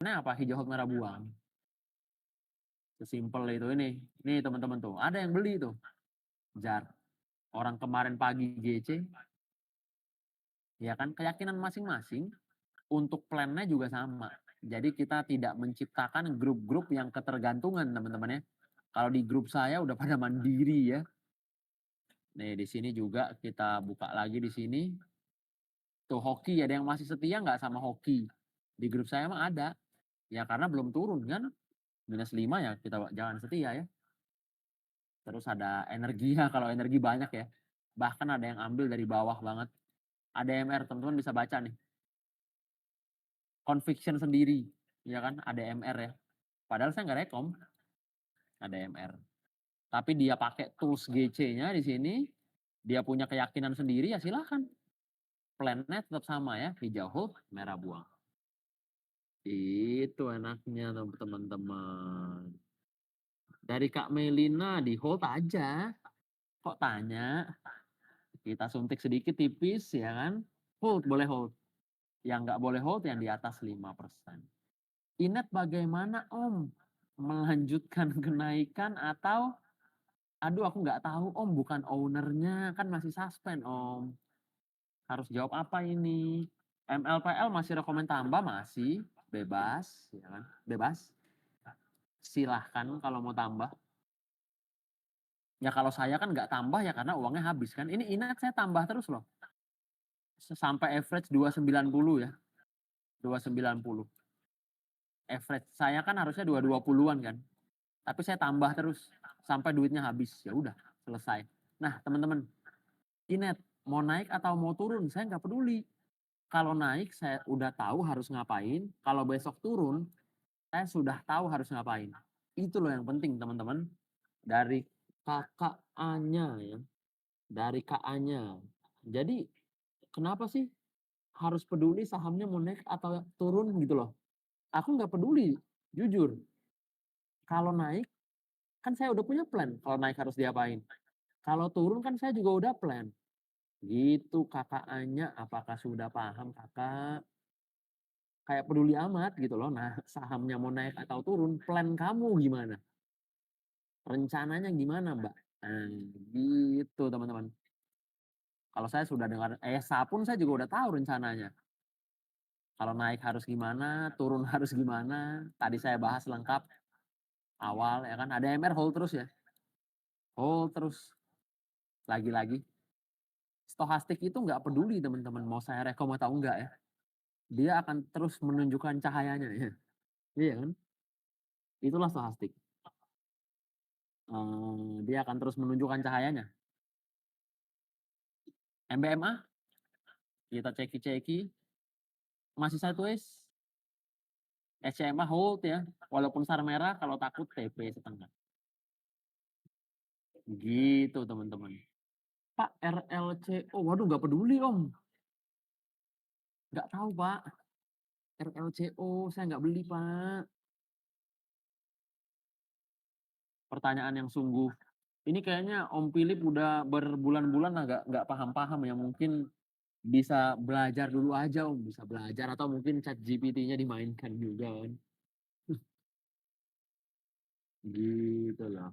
Apa? Hijau hot merah buang. Sesimpel itu ini. Nih teman-teman tuh, ada yang beli tuh. Jar. Orang kemarin pagi GC, ya kan keyakinan masing-masing untuk plannya juga sama. Jadi kita tidak menciptakan grup-grup yang ketergantungan teman-teman ya. Kalau di grup saya udah pada mandiri ya. Nih di sini juga kita buka lagi di sini. Tuh hoki ada yang masih setia nggak sama hoki? Di grup saya mah ada. Ya karena belum turun kan. -5 ya kita jangan setia ya. Terus ada energi ya, kalau energi banyak ya. Bahkan ada yang ambil dari bawah banget. ADMR teman-teman bisa baca nih. Conviction sendiri, ya kan? ADMR ya. Padahal saya nggak rekom ADMR. Tapi dia pakai tools GC-nya di sini, dia punya keyakinan sendiri ya silahkan. Plan-nya tetap sama ya, hijau hold, merah buang. Itu enaknya teman-teman. Dari Kak Melina di hold aja. Kok tanya? Kita suntik sedikit tipis ya kan. Hold, boleh hold. Yang nggak boleh hold yang di atas 5%. Inet bagaimana Om? Melanjutkan kenaikan atau aduh aku nggak tahu Om, bukan ownernya, kan masih suspend Om. Harus jawab apa ini? MLPL masih rekomen tambah masih bebas, ya kan? Bebas. Silahkan kalau mau tambah. Ya kalau saya kan nggak tambah ya karena uangnya habis kan. Ini Inet saya tambah terus loh. Sampai average 290 ya. 290. Average saya kan harusnya 220-an kan. Tapi saya tambah terus sampai duitnya habis. Ya udah, selesai. Nah, teman-teman, Inet mau naik atau mau turun, saya nggak peduli. Kalau naik saya udah tahu harus ngapain. Kalau besok turun, saya sudah tahu harus ngapain. Itu loh yang penting, teman-teman. Dari KKA-nya ya. Dari KA-nya. Jadi, kenapa sih harus peduli sahamnya mau naik atau turun gitu loh. Aku nggak peduli, jujur. Kalau naik, kan saya udah punya plan. Kalau naik harus diapain. Kalau turun kan saya juga udah plan. Gitu KKA-nya, apakah sudah paham kakak? Kayak peduli amat gitu loh. Nah, sahamnya mau naik atau turun, plan kamu gimana? Rencananya gimana, Mbak? Nah, gitu teman-teman. Kalau saya sudah dengar ESA pun saya juga udah tahu rencananya. Kalau naik harus gimana, turun harus gimana. Tadi saya bahas lengkap awal ya kan. Ada MR hold terus ya. Hold terus. Lagi-lagi. Stochastik itu nggak peduli teman-teman mau saya rekom atau enggak ya. Dia akan terus menunjukkan cahayanya ya. Iya kan? Itulah stochastik. Dia akan terus menunjukkan cahayanya. MBMA kita ceki-ceki masih sideways. SMA hold ya. Walaupun SAR merah kalau takut TP setengah. Gitu teman-teman. Pak RLCO, waduh nggak peduli Om. Nggak tahu Pak. RLCO saya nggak beli Pak. Pertanyaan yang sungguh. Ini kayaknya Om Philip udah berbulan-bulan agak nggak paham-paham ya. Mungkin bisa belajar dulu aja Om. Bisa belajar atau mungkin chat GPT-nya dimainkan juga kan. Gitu loh.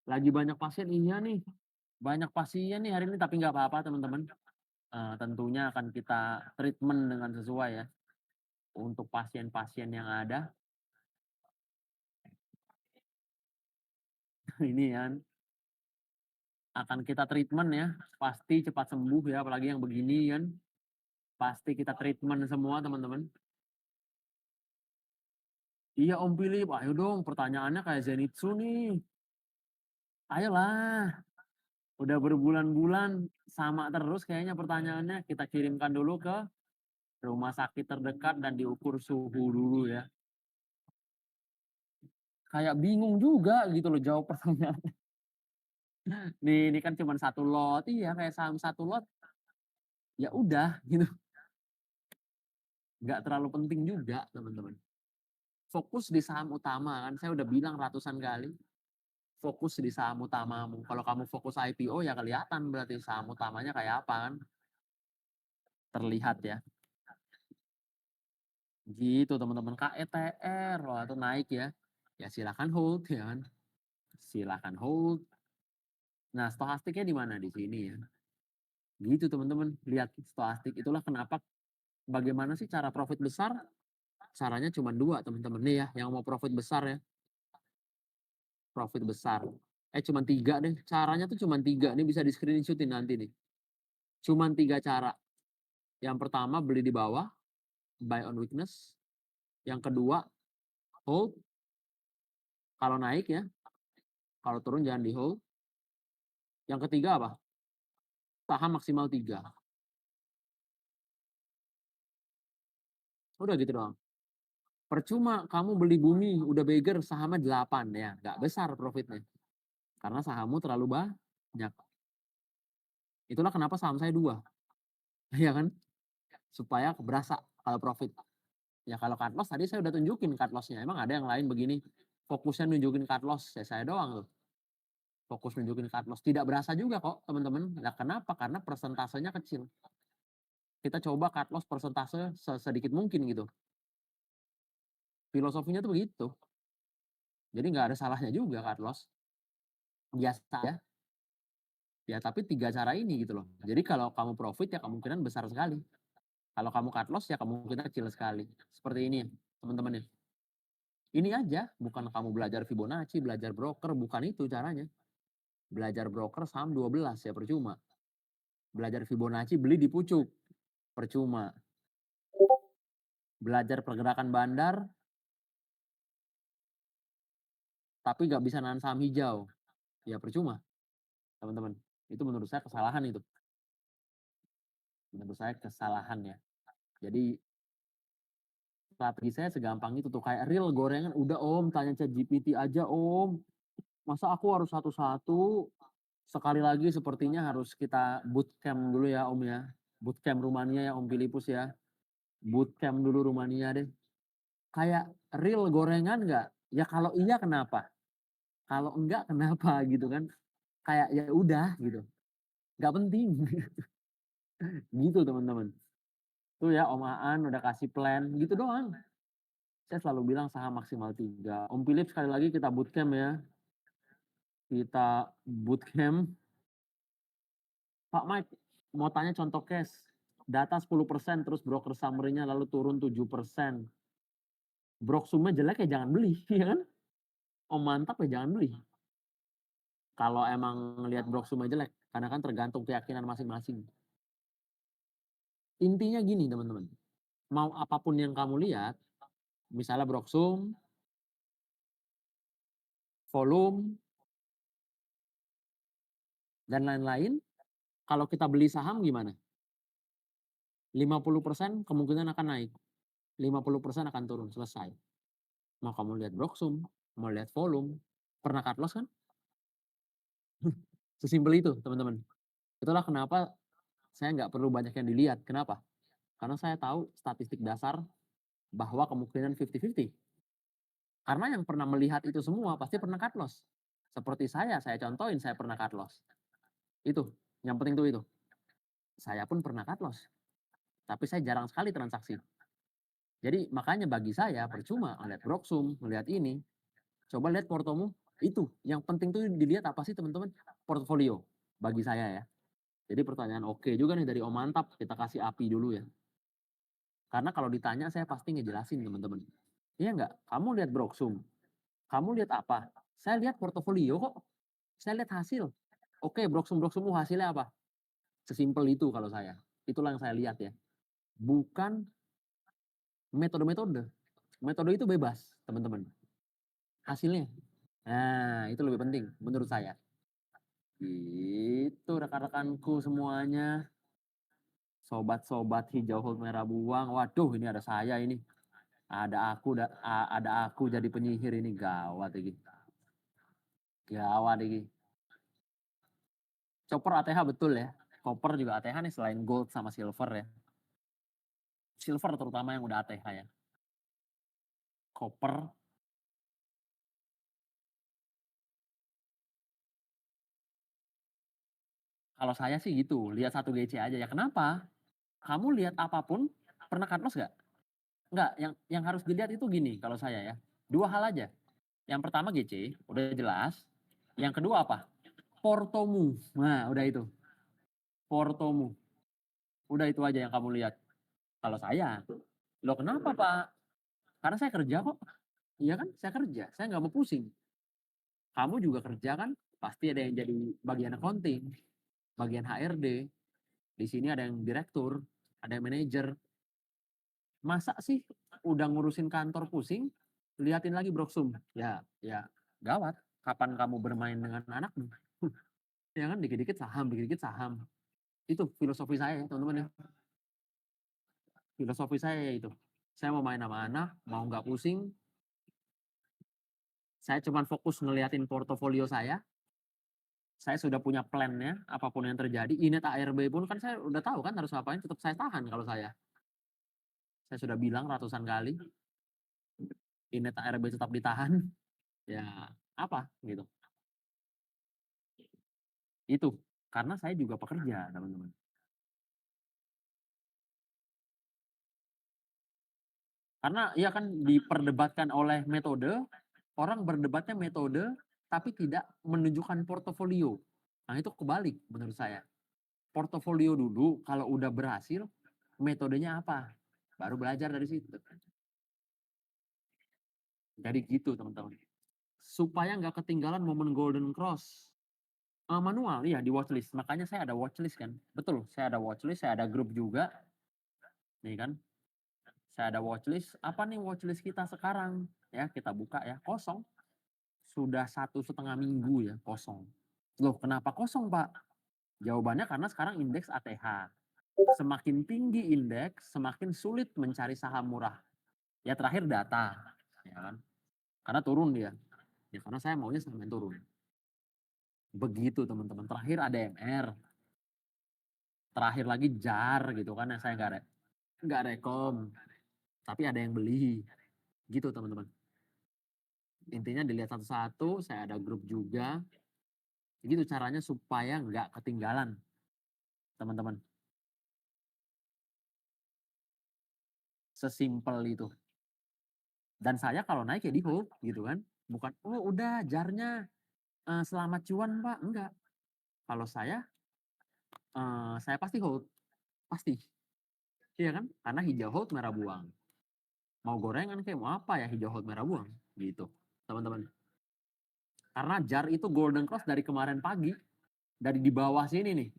Lagi banyak pasien iya nih. Banyak pasien nih hari ini tapi nggak apa-apa teman-teman. Tentunya akan kita treatment dengan sesuai ya. Untuk pasien-pasien yang ada. Ini kan akan kita treatment ya. Pasti cepat sembuh ya. Apalagi yang begini kan. Pasti kita treatment semua teman-teman. Iya Om Philip, ayo dong pertanyaannya kayak Zenitsu nih. Ayolah, udah berbulan-bulan sama terus kayaknya pertanyaannya. Kita kirimkan dulu ke rumah sakit terdekat dan diukur suhu dulu ya. Kayak bingung juga gitu loh jawab pertanyaan. Nih, ini kan cuma satu lot. Iya, kayak saham satu lot. Ya udah gitu. Nggak terlalu penting juga, teman-teman. Fokus di saham utama kan. Saya udah bilang ratusan kali. Fokus di saham utamamu. Kalau kamu fokus IPO ya kelihatan berarti saham utamanya kayak apa kan. Terlihat ya. Gitu teman-teman. KETR, wah itu naik ya. Ya silakan hold ya kan. Silakan hold. Nah, stochastiknya di mana? Di sini ya. Gitu teman-teman. Lihat stochastik. Itulah kenapa bagaimana sih cara profit besar? Caranya cuma dua teman-teman. Nih ya, yang mau profit besar ya. Profit besar. Cuma tiga deh. Caranya tuh cuma tiga. Ini bisa di screenshotin nanti nih. Cuma tiga cara. Yang pertama beli di bawah. Buy on weakness. Yang kedua hold. Kalau naik ya. Kalau turun jangan di hold. Yang ketiga apa? Tahan maksimal 3. Udah gitu doang. Percuma kamu beli bumi, udah beggar sahamnya 8 ya, nggak besar profitnya. Karena sahammu terlalu banyak. Itulah kenapa saham saya 2. Ya kan? Supaya berasa kalau profit. Ya kalau cut loss tadi saya udah tunjukin cut lossnya. Emang ada yang lain begini? Fokusnya nunjukin cut loss, ya saya doang tuh. Fokus nunjukin cut loss. Tidak berasa juga kok teman-teman. Nah, kenapa? Karena persentasenya kecil. Kita coba cut loss persentase sedikit mungkin gitu. Filosofinya tuh begitu. Jadi nggak ada salahnya juga cut loss. Biasa ya. Ya tapi 3 cara ini gitu loh. Jadi kalau kamu profit ya kemungkinan besar sekali. Kalau kamu cut loss ya kemungkinan kecil sekali. Seperti ini ya teman-teman ya. Ini aja, bukan kamu belajar Fibonacci, belajar broker, bukan itu caranya. Belajar broker saham 12 ya percuma. Belajar Fibonacci beli di pucuk, percuma. Belajar pergerakan bandar, tapi nggak bisa nahan saham hijau, ya percuma teman-teman. Itu menurut saya kesalahan itu. Menurut saya kesalahan ya. Jadi strategi saya segampang itu tuh, kayak real gorengan udah om, tanya ChatGPT aja om. Masa aku harus satu-satu? Sekali lagi sepertinya harus kita bootcamp dulu ya om ya. Bootcamp Rumania ya om Filipus ya. Bootcamp dulu Rumania deh. Kayak real gorengan nggak? Ya kalau iya kenapa? Kalau enggak kenapa gitu kan? Kayak ya udah gitu. Nggak penting. Gitu teman-teman. Tuh ya Om Aan udah kasih plan gitu doang. Saya selalu bilang saham maksimal 3. Om Philip sekali lagi kita bootcamp ya. Kita bootcamp. Pak Mike mau tanya contoh case. Data 10% terus broker summary-nya lalu turun 7%. Broksumnya jelek ya jangan beli, ya kan? Om mantap ya jangan beli. Kalau emang lihat broksumnya jelek, karena kan tergantung keyakinan masing-masing. Intinya gini teman-teman, mau apapun yang kamu lihat, misalnya broksum, volume, dan lain-lain, kalau kita beli saham gimana? 50% kemungkinan akan naik, 50% akan turun, selesai. Mau kamu lihat broksum, mau lihat volume, pernah cut loss kan? Sesimpel itu teman-teman. Itulah kenapa saya nggak perlu banyak yang dilihat. Kenapa? Karena saya tahu statistik dasar bahwa kemungkinan 50-50. Karena yang pernah melihat itu semua pasti pernah cut loss. Seperti saya contohin saya pernah cut loss. Itu, yang penting tuh itu. Saya pun pernah cut loss. Tapi saya jarang sekali transaksi. Jadi makanya bagi saya percuma melihat Broksum, melihat ini. Coba lihat portomu, itu. Yang penting tuh dilihat apa sih teman-teman? Portfolio, bagi saya ya. Jadi pertanyaan oke juga nih dari Om Mantap, kita kasih api dulu ya. Karena kalau ditanya saya pasti ngejelasin teman-teman. Iya enggak? Kamu lihat Broksum, kamu lihat apa? Saya lihat portofolio kok. Saya lihat hasil. Oke, Broksum-Broksumu hasilnya apa? Sesimpel itu kalau saya. Itulah yang saya lihat ya. Bukan metode-metode. Metode itu bebas, teman-teman. Hasilnya. Nah, itu lebih penting menurut saya. Itu rekan-rekanku semuanya. Sobat-sobat hijau hold merah buang. Waduh, ini ada saya ini. Ada aku jadi penyihir ini gawat ini. Gawat ini. Chopper ATH betul ya. Copper juga ATH nih selain gold sama silver ya. Silver terutama yang udah ATH ya. Copper. Kalau saya sih gitu, lihat 1 GC aja ya. Kenapa? Kamu lihat apapun, pernah cut loss nggak? Enggak, yang harus dilihat itu gini kalau saya ya, 2 hal aja. Yang pertama GC, udah jelas. Yang kedua apa? Portomu. Nah, udah itu, portomu. Udah itu aja yang kamu lihat. Kalau saya, "Loh kenapa Pak?" "Karena saya kerja kok." "Iya kan, saya kerja, saya nggak mau pusing." "Kamu juga kerja kan, pasti ada yang jadi bagian accounting, bagian HRD, di sini ada yang direktur, ada yang manajer. Masa sih udah ngurusin kantor pusing, liatin lagi Broksum? Ya gawat, kapan kamu bermain dengan anakmu?" Ya kan, dikit-dikit saham dikit-dikit saham. Itu filosofi saya ya teman-teman ya, filosofi saya ya itu. Saya mau main sama anak, mau nggak pusing, saya cuman fokus ngeliatin portofolio saya sudah punya plan-nya, apapun yang terjadi, unit ARB pun kan saya udah tahu kan harus ngapain, tetap saya tahan kalau saya. Saya sudah bilang ratusan kali, unit ARB tetap ditahan, ya apa gitu. Itu, karena saya juga pekerja teman-teman. Karena ya kan diperdebatkan oleh metode, orang berdebatnya metode, tapi tidak menunjukkan portofolio. Nah itu kebalik menurut saya. Portofolio dulu, kalau udah berhasil, metodenya apa? Baru belajar dari situ. Jadi gitu teman-teman. Supaya nggak ketinggalan momen golden cross. Manual, iya di watchlist. Makanya saya ada watchlist kan. Betul, saya ada watchlist, saya ada grup juga. Nih kan, saya ada watchlist. Apa nih watchlist kita sekarang? Ya kita buka ya, kosong. Sudah 1,5 minggu ya kosong. Loh kenapa kosong Pak? Jawabannya karena sekarang indeks ATH. Semakin tinggi indeks, semakin sulit mencari saham murah. Ya terakhir data, ya kan? Karena turun dia. Ya karena saya maunya saham yang turun. Begitu teman-teman. Terakhir ADMR, terakhir lagi JAR gitu kan yang saya nggak rekom, tapi ada yang beli. Gitu teman-teman. Intinya dilihat satu-satu, saya ada grup juga. Gitu caranya supaya nggak ketinggalan teman-teman. Sesimpel itu. Dan saya kalau naik ya di hold gitu kan. Bukan, oh udah jarnya selamat cuan Pak. Enggak. Kalau saya pasti hold. Pasti. Iya kan? Karena hijau hold, merah buang. Mau gorengan kayak mau apa ya, hijau hold, merah buang. Gitu. Teman-teman. Karena jar itu golden cross dari kemarin pagi. Dari di bawah sini nih.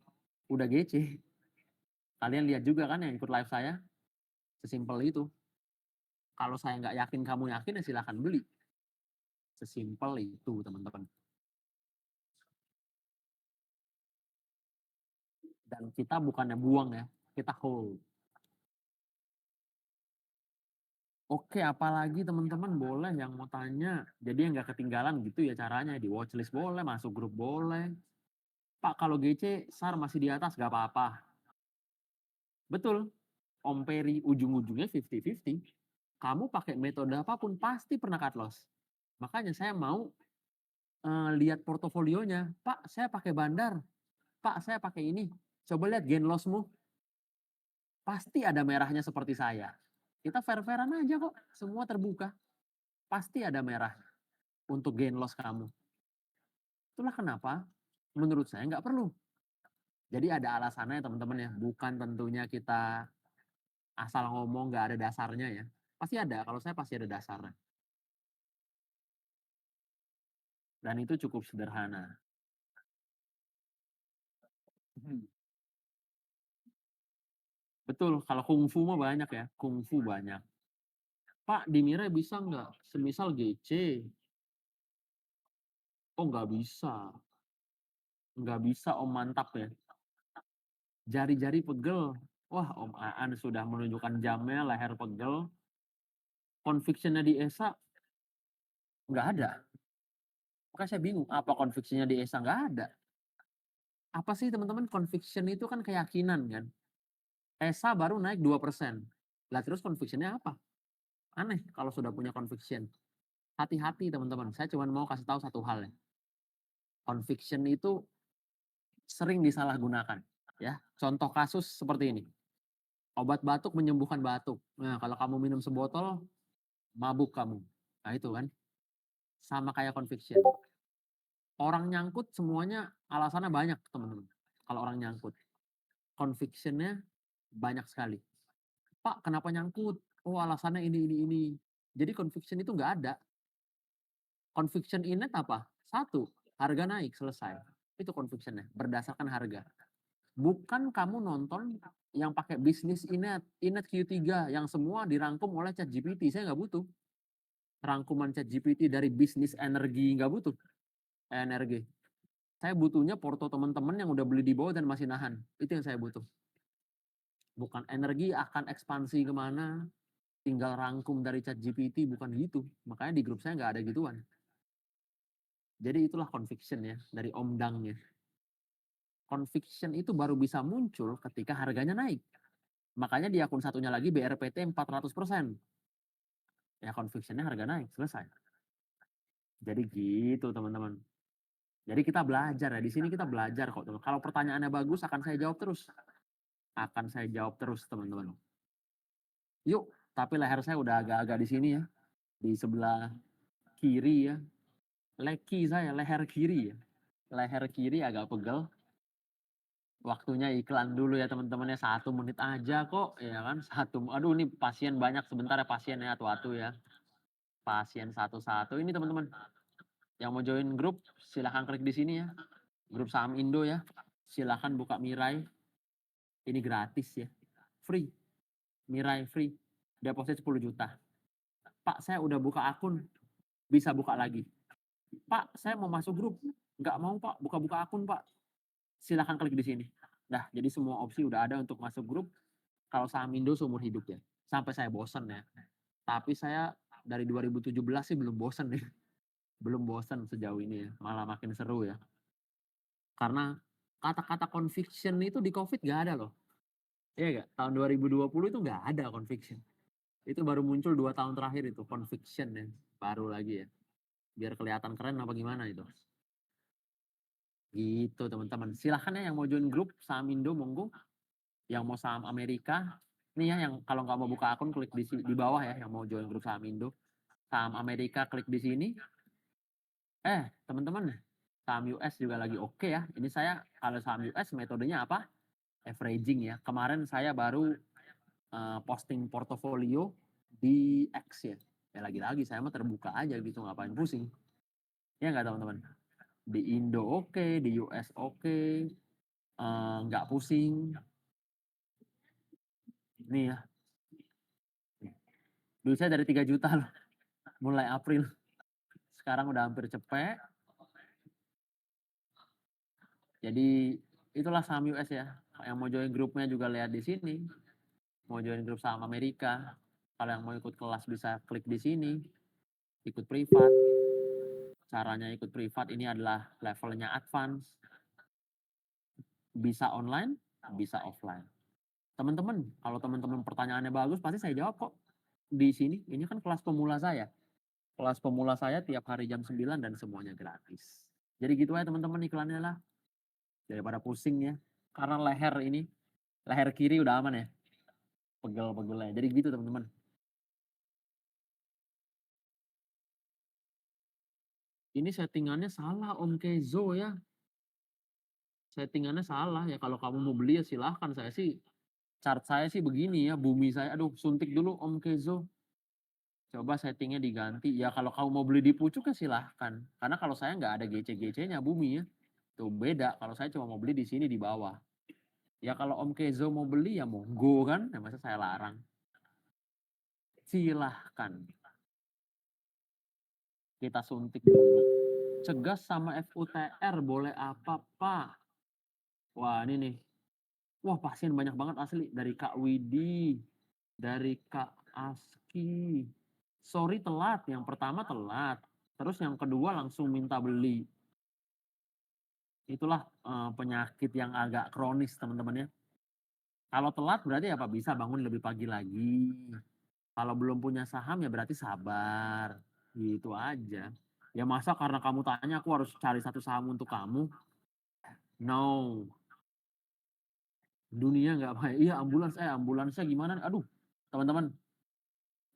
Udah GC. Kalian lihat juga kan yang ikut live saya. Sesimpel itu. Kalau saya nggak yakin kamu yakin ya silahkan beli. Sesimpel itu teman-teman. Dan kita bukannya buang ya, kita hold. Oke, apalagi teman-teman boleh yang mau tanya. Jadi yang nggak ketinggalan gitu ya caranya. Di watchlist boleh, masuk grup boleh. Pak, kalau GC, SAR masih di atas, nggak apa-apa. Betul, Om Peri ujung-ujungnya 50-50. Kamu pakai metode apapun, pasti pernah cut loss. Makanya saya mau lihat portofolionya. Pak, saya pakai bandar. Pak, saya pakai ini. Coba lihat gain lossmu. Pasti ada merahnya seperti saya. Kita fair-fairan aja kok, semua terbuka. Pasti ada merah untuk gain loss kamu. Itulah kenapa menurut saya nggak perlu. Jadi ada alasannya teman-teman ya, bukan tentunya kita asal ngomong nggak ada dasarnya ya. Pasti ada, kalau saya pasti ada dasarnya. Dan itu cukup sederhana. Betul, kalau kungfu mah banyak ya, kungfu banyak. Pak, di Mira bisa nggak? Semisal GC. Oh nggak bisa. Nggak bisa Om, mantap ya. Jari-jari pegel. Wah, Om Aan sudah menunjukkan jamnya, leher pegel. Convictionnya di ESA nggak ada. Makanya saya bingung, apa convictionnya di ESA nggak ada. Apa sih teman-teman, conviction itu kan keyakinan kan. ESA baru naik 2%. Lah terus convictionnya apa? Aneh kalau sudah punya conviction. Hati-hati teman-teman, saya cuma mau kasih tahu satu hal ya. Conviction itu sering disalahgunakan. Ya, contoh kasus seperti ini. Obat batuk menyembuhkan batuk. Nah, kalau kamu minum sebotol, mabuk kamu. Nah, itu kan. Sama kayak conviction. Orang nyangkut semuanya alasannya banyak, teman-teman. Kalau orang nyangkut. Conviction-nya banyak sekali. Pak, kenapa nyangkut? Oh, alasannya ini. Jadi conviction itu nggak ada. Conviction innate apa? Satu, harga naik, selesai. Itu conviction-nya, berdasarkan harga. Bukan kamu nonton yang pakai bisnis innate Q3 yang semua dirangkum oleh ChatGPT. Saya nggak butuh rangkuman ChatGPT dari bisnis energi, nggak butuh energi. Saya butuhnya porto teman-teman yang udah beli di bawah dan masih nahan. Itu yang saya butuh. Bukan energi akan ekspansi kemana, tinggal rangkum dari ChatGPT, bukan gitu. Makanya di grup saya nggak ada gituan. Jadi itulah conviction ya, dari Om Dangnya. Conviction itu baru bisa muncul ketika harganya naik. Makanya di akun satunya lagi BRPT 400%. Ya convictionnya harga naik, selesai. Jadi gitu teman-teman. Jadi kita belajar ya, di sini kita belajar kok teman. Kalau pertanyaannya bagus akan saya jawab terus. Akan saya jawab terus teman-teman. Yuk, tapi leher saya udah agak-agak di sini ya. Di sebelah kiri ya. Leki saya, leher kiri ya. Leher kiri agak pegel. Waktunya iklan dulu ya teman-teman ya, 1 menit aja kok ya kan. Aduh ini pasien banyak, sebentar ya pasiennya atu-atu ya. Pasien satu-satu ini teman-teman. Yang mau join grup silahkan klik di sini ya. Grup saham Indo ya. Silahkan buka Mirai. Ini gratis ya. Free. Mirai free. Deposit 10 juta. Pak saya udah buka akun. Bisa buka lagi. Pak saya mau masuk grup. Nggak mau Pak buka-buka akun Pak. Silahkan klik di sini. Nah jadi semua opsi udah ada untuk masuk grup. Kalau saham Indo seumur hidup ya. Sampai saya bosen ya. Tapi saya dari 2017 sih belum bosen ya. Belum bosen sejauh ini ya. Malah makin seru ya. Karena kata-kata conviction itu di COVID gak ada loh. Iya gak? Tahun 2020 itu gak ada conviction. Itu baru muncul 2 tahun terakhir itu conviction ya. Baru lagi ya. Biar kelihatan keren apa gimana itu. Gitu teman-teman. Silahkan ya yang mau join grup saham Indo monggo. Yang mau saham Amerika. Nih ya yang kalau nggak mau buka akun klik di bawah ya yang mau join grup saham Indo. Saham Amerika klik di sini. Teman-teman, saham US juga lagi oke ya. Ini saya kalau saham US metodenya apa? Averaging ya. Kemarin saya baru posting portofolio di X ya. Ya lagi-lagi saya mah terbuka aja gitu, ngapain pusing. Ya nggak teman-teman? Di Indo oke, di US oke, nggak pusing. Nih ya, dulu saya dari 3 juta loh, mulai April. Sekarang udah hampir cepet. Jadi itulah saham US ya. Yang mau join grupnya juga lihat di sini. Mau join grup saham Amerika. Kalau yang mau ikut kelas bisa klik di sini. Ikut privat. Caranya ikut privat ini adalah levelnya advance. Bisa online, bisa offline. Teman-teman, kalau teman-teman pertanyaannya bagus, pasti saya jawab kok. Di sini, ini kan kelas pemula saya. Kelas pemula saya tiap hari jam 9 dan semuanya gratis. Jadi gitu aja teman-teman iklannya lah. Daripada pusing ya. Karena leher kiri udah aman ya. Pegel-pegelnya. Jadi gitu teman-teman. Ini settingannya salah Om Kezo ya. Settingannya salah ya. Kalau kamu mau beli ya silahkan. Chart saya sih begini ya. Bumi saya, aduh suntik dulu Om Kezo. Coba settingnya diganti. Ya kalau kamu mau beli di pucuk ya silahkan. Karena kalau saya nggak ada GC-GC-nya Bumi ya. Tuh beda. Kalau saya cuma mau beli di sini di bawah. Ya kalau Om Kezo mau beli ya monggo kan. Ya masa saya larang. Silahkan. Kita suntik dulu. Cegas sama FUTR boleh apa Pak? Wah ini nih. Wah pasien banyak banget asli. Dari Kak Widi. Dari Kak Aski. Sorry telat. Yang pertama telat. Terus yang kedua langsung minta beli. Itulah penyakit yang agak kronis teman-teman ya. Kalau telat berarti apa bisa bangun lebih pagi lagi. Kalau belum punya saham ya berarti sabar. Gitu aja. Ya masa karena kamu tanya aku harus cari satu saham untuk kamu? No. Dunia nggak baik. Iya ambulansnya gimana? Aduh, teman-teman,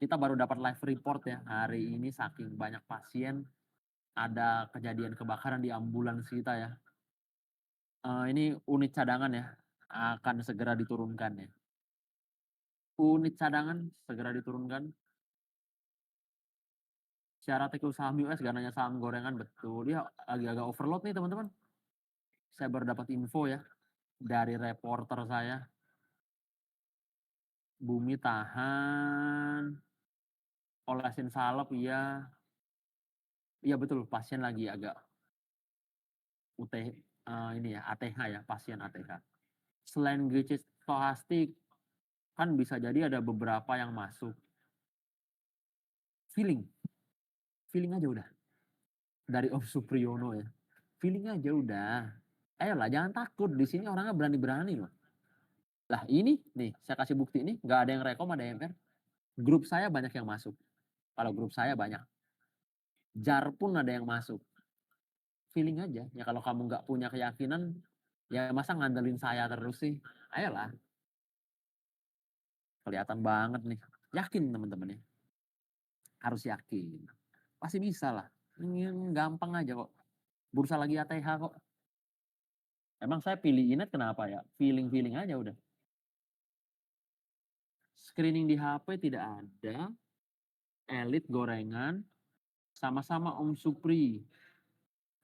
kita baru dapat live report ya hari ini saking banyak pasien ada kejadian kebakaran di ambulans kita ya. Ini unit cadangan ya akan segera diturunkan ya. Unit cadangan segera diturunkan. Syarat ikut saham US gak nanya saham gorengan betul. Dia agak-agak overload nih teman-teman. Saya baru dapat info ya dari reporter saya. Bumi tahan, olesin salep iya. Iya betul, pasien lagi agak ini ya ATH ya, pasien ATH. Selain GC stochastik kan bisa jadi ada beberapa yang masuk. Feeling aja udah. Dari Om Supriyono ya. Feeling aja udah. Ayolah jangan takut, di sini orangnya berani-berani loh. Lah ini nih, saya kasih bukti ini, nggak ada yang rekom, ada MR. Grup saya banyak yang masuk. Kalau grup saya banyak. JAR pun ada yang masuk. Feeling aja. Ya kalau kamu nggak punya keyakinan, ya masa ngandelin saya terus sih. Ayolah. Kelihatan banget nih. Yakin teman-teman ya. Harus yakin. Pasti bisa lah. Ini gampang aja kok. Bursa lagi ATH kok. Emang saya pilih Inet kenapa ya? Feeling aja udah. Screening di HP tidak ada. Elit gorengan. Sama-sama Om Supri.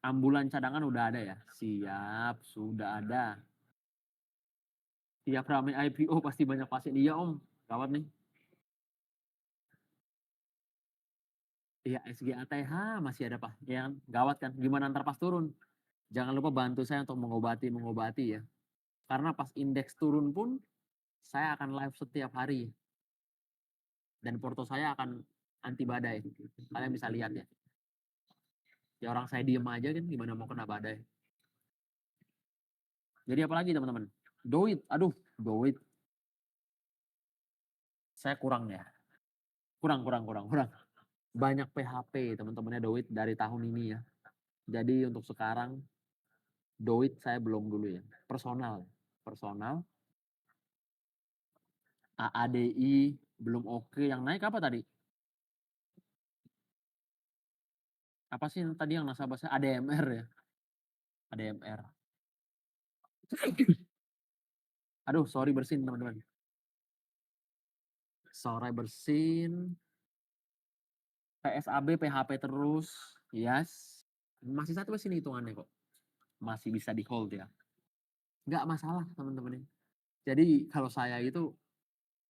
Ambulan cadangan udah ada ya? Siap, sudah ada. Tiap ramai IPO pasti banyak pasien. Iya Om, gawat nih. Iya SGATH masih ada Pak. Ya, gawat kan. Gimana ntar pas turun? Jangan lupa bantu saya untuk mengobati ya. Karena pas indeks turun pun saya akan live setiap hari. Dan porto saya akan anti badai. Kalian bisa lihat ya. Ya orang saya diem aja kan gimana mau kena badai. Jadi apalagi teman-teman? Doit, aduh doit. Saya kurang ya. Kurang. Banyak PHP teman-temannya Doit dari tahun ini ya. Jadi untuk sekarang Doit saya belum dulu ya. Personal. AADI belum oke. Yang naik apa tadi? Apa sih tadi yang nasabahnya? ADMR ya. ADMR. Aduh, sorry bersin teman-teman. Sore bersin. PSAB, PHP terus. Yes. Masih satu sini hitungannya kok. Masih bisa di hold ya. Nggak masalah teman-teman. Jadi kalau saya itu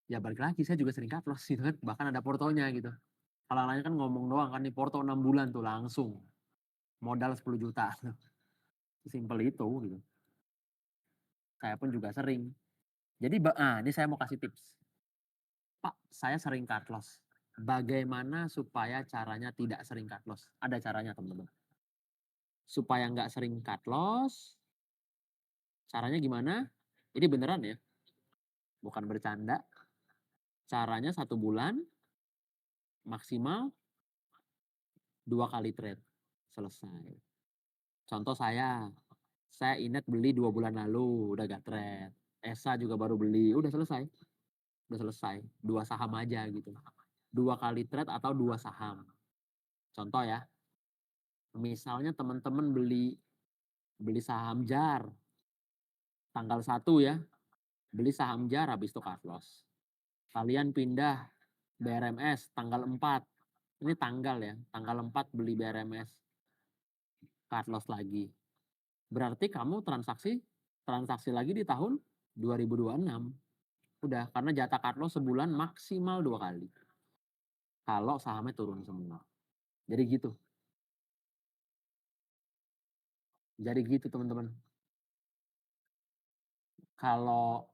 ya balik lagi saya juga sering cut loss gitu kan. Bahkan ada portonya gitu. Kalau lainnya kan ngomong doang kan nih porto 6 bulan tuh langsung. Modal 10 juta. Simpel itu gitu. Saya pun juga sering. Jadi ini saya mau kasih tips. Pak, saya sering cut loss. Bagaimana supaya caranya tidak sering cut loss? Ada caranya teman-teman. Supaya nggak sering cut loss, caranya gimana? Ini beneran ya, bukan bercanda. Caranya 1 bulan maksimal 2 kali trade. Selesai. Contoh saya Inet beli 2 bulan lalu, udah gak trade. ESA juga baru beli, udah selesai. Udah selesai. 2 saham aja gitu. 2 kali trade atau 2 saham. Contoh ya, misalnya teman-teman beli saham JAR tanggal 1 ya, beli saham JAR habis itu cut loss. Kalian pindah BRMS tanggal 4. Ini tanggal ya, tanggal 4 beli BRMS. Cut loss lagi. Berarti kamu transaksi lagi di tahun 2026. Udah, karena jatah cut loss sebulan maksimal 2 kali. Kalau sahamnya turun semua. Jadi gitu. Jadi gitu teman-teman. Kalau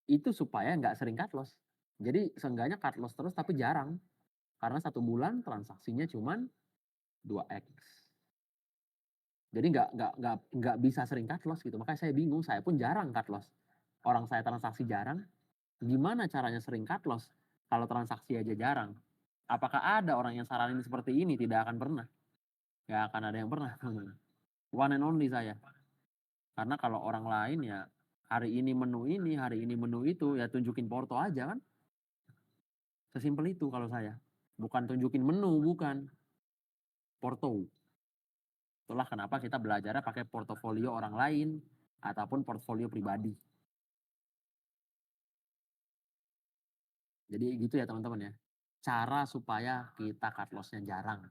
itu supaya nggak sering cut loss. Jadi seenggaknya cut loss terus tapi jarang. Karena 1 bulan transaksinya cuman 2x. Jadi nggak bisa sering cut loss gitu. Makanya saya bingung, saya pun jarang cut loss. Orang saya transaksi jarang, gimana caranya sering cut loss kalau transaksi aja jarang? Apakah ada orang yang saranin seperti ini? Tidak akan pernah. Nggak akan ada yang pernah. One and only saya. Karena kalau orang lain ya Hari ini menu ini, hari ini menu itu, ya tunjukin porto aja kan. Sesimpel itu kalau saya. Bukan tunjukin menu, bukan. Porto. Itulah kenapa kita belajarnya pakai portofolio orang lain ataupun portfolio pribadi. Jadi gitu ya teman-teman ya. Cara supaya kita cut loss-nya jarang.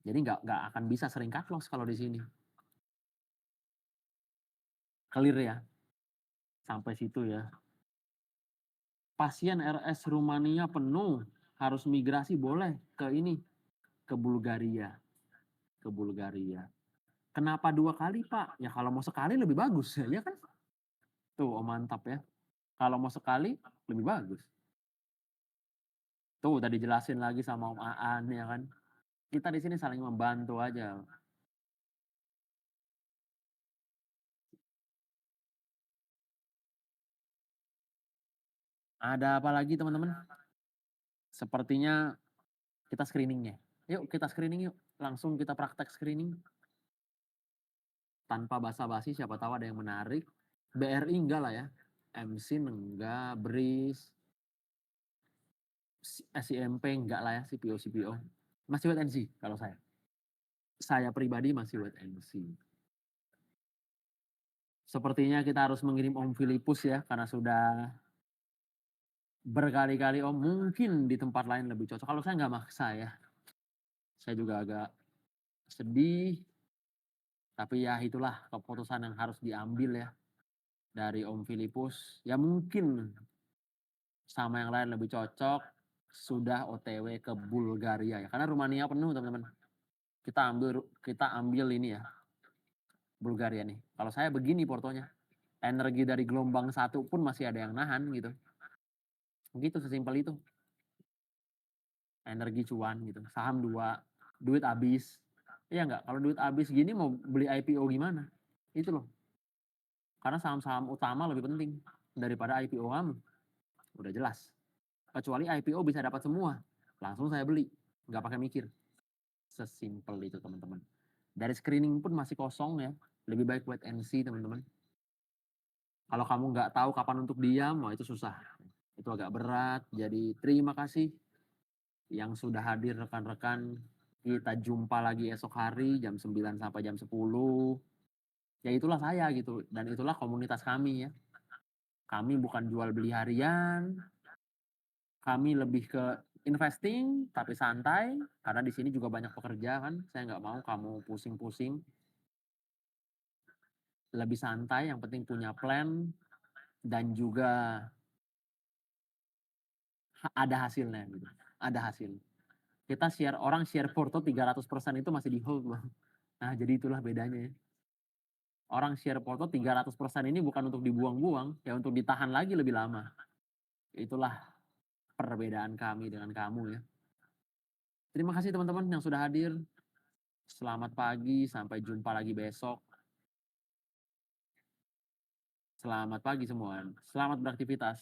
Jadi nggak akan bisa sering cut loss kalau di sini. Clear ya? Sampai situ ya. Pasien RS Rumania penuh, harus migrasi boleh ke ini, ke Bulgaria. Ke Bulgaria. Kenapa 2 kali, Pak? Ya kalau mau sekali lebih bagus, ya kan? Tuh, oh mantap ya. Kalau mau sekali lebih bagus. Tuh, udah dijelasin lagi sama Om Aan ya kan. Kita di sini saling membantu aja. Ada apa lagi teman-teman? Sepertinya kita screening-nya. Yuk kita screening yuk. Langsung kita praktek screening. Tanpa basa-basi, siapa tahu ada yang menarik. BRI enggak lah ya. MC enggak, BRIS, SIMP enggak lah ya, CPO. Masih wait and see kalau saya. Saya pribadi masih wait and see. Sepertinya kita harus mengirim Om Filipus ya, karena sudah berkali-kali Om mungkin di tempat lain lebih cocok. Kalau saya nggak maksa ya. Saya juga agak sedih, tapi ya itulah keputusan yang harus diambil ya dari Om Filipus. Ya mungkin sama yang lain lebih cocok, sudah OTW ke Bulgaria ya. Karena Rumania penuh teman-teman. Kita ambil ini ya, Bulgaria nih. Kalau saya begini portonya, energi dari gelombang satu pun masih ada yang nahan gitu. Begitu sesimpel itu. Energi cuan gitu. Saham 2, duit habis. Iya nggak? Kalau duit habis gini mau beli IPO gimana? Itu loh. Karena saham-saham utama lebih penting daripada IPO kamu. Udah jelas. Kecuali IPO bisa dapat semua. Langsung saya beli. Nggak pakai mikir. Sesimpel itu teman-teman. Dari screening pun masih kosong ya. Lebih baik wait and see teman-teman. Kalau kamu nggak tahu kapan untuk diam, wah itu susah. Itu agak berat. Jadi terima kasih yang sudah hadir rekan-rekan. Kita jumpa lagi esok hari jam 9 sampai jam 10. Ya itulah saya gitu. Dan itulah komunitas kami ya. Kami bukan jual beli harian. Kami lebih ke investing tapi santai. Karena di sini juga banyak pekerja kan. Saya nggak mau kamu pusing-pusing. Lebih santai, yang penting punya plan. Dan juga ada hasilnya gitu. Ada hasil. Kita share porto 300% itu masih di hold loh. Nah, jadi itulah bedanya ya. Orang share porto 300% ini bukan untuk dibuang-buang, ya untuk ditahan lagi lebih lama. Itulah perbedaan kami dengan kamu ya. Terima kasih teman-teman yang sudah hadir. Selamat pagi, sampai jumpa lagi besok. Selamat pagi semua. Selamat beraktivitas.